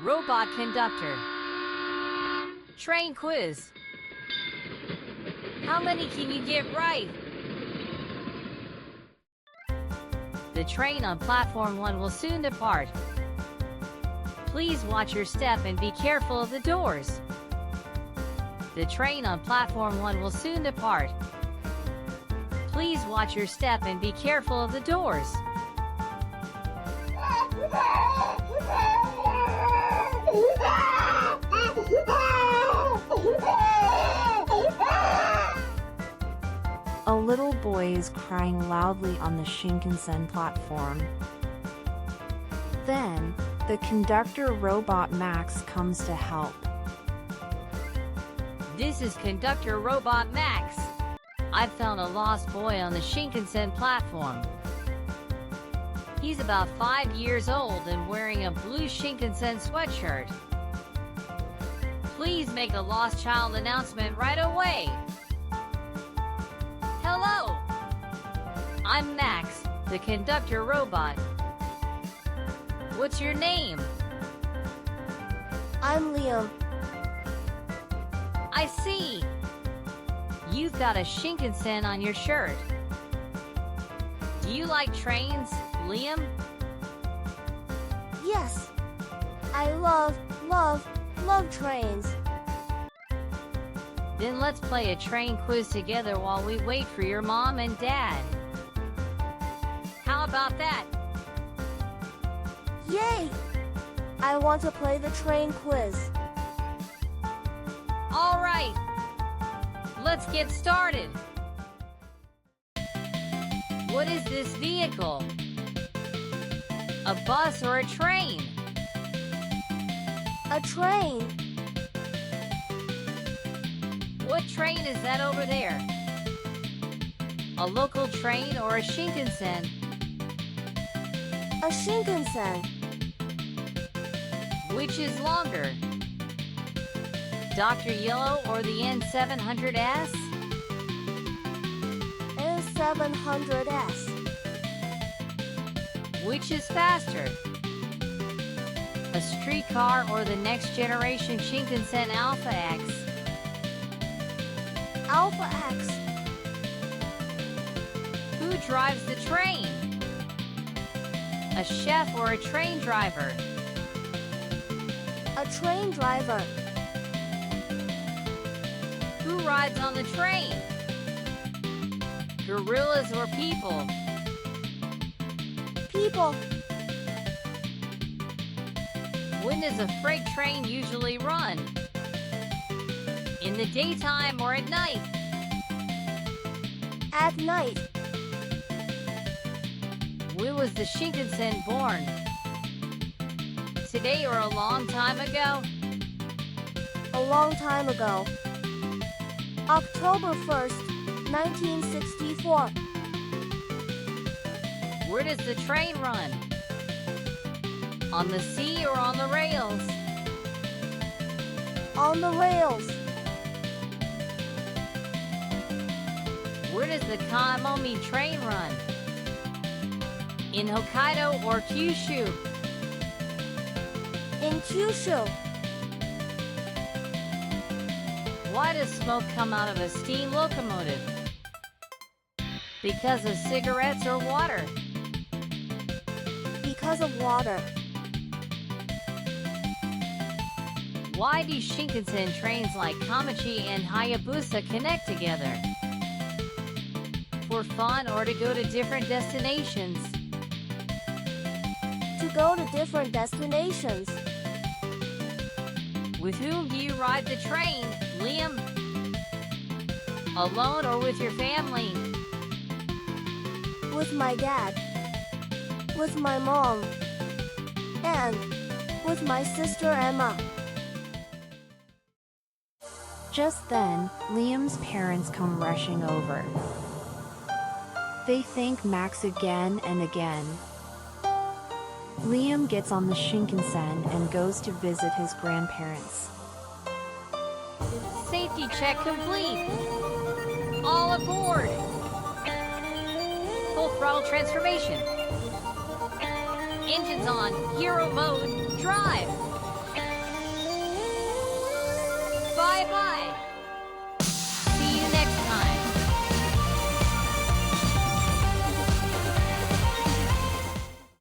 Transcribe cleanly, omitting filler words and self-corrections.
Robot conductor. Train quiz. How many can you get right? The train on platform 1 will soon depart. Please watch your step and be careful of the doors. The train on platform 1 will soon depart. Please watch your step and be careful of the doors. A little boy is crying loudly on the Shinkansen platform. Then, the conductor robot Max comes to help. This is conductor robot Max. I've found a lost boy on the Shinkansen platform. He's about 5 years old and wearing a blue Shinkansen sweatshirt. Please make a lost child announcement right away. Hello! I'm Max, the conductor robot. What's your name? I'm Liam. I see. You've got a Shinkansen on your shirt. Do you like trains, Liam? Yes. I love trains. Then let's play a train quiz together while we wait for your mom and dad. How about that? Yay! I want to play the train quiz. All right. Let's get started. What is this vehicle? A bus or a train? A train. What train is that over there? A local train or a Shinkansen? A Shinkansen. Which is longer? Dr. Yellow or the N700S? N700S. Which is faster? A streetcar or the next generation Shinkansen Alpha X? Alpha X. Who drives the train? A chef or a train driver? A train driver. Who rides on the train? Gorillas or people? People. When does a freight train usually run? In the daytime or at night? At night. When was the Shinkansen born? Today or a long time ago? A long time ago. October 1st, 1964. Where does the train run? On the sea or on the rails? On the rails. Where does the Kamomi train run? In Hokkaido or Kyushu? In Kyushu. Why does smoke come out of a steam locomotive? Because of cigarettes or water? Because of water. Why do Shinkansen trains like Kamachi and Hayabusa connect together? For fun or to go to different destinations? To go to different destinations. With whom do you ride the train, Liam? Alone or with your family? With my dad. With my mom. And with my sister Emma. Just then, Liam's parents come rushing over. They thank Max again and again. Liam gets on the Shinkansen and goes to visit his grandparents. Safety check complete. All aboard. Full throttle transformation. Engines on, hero mode, drive.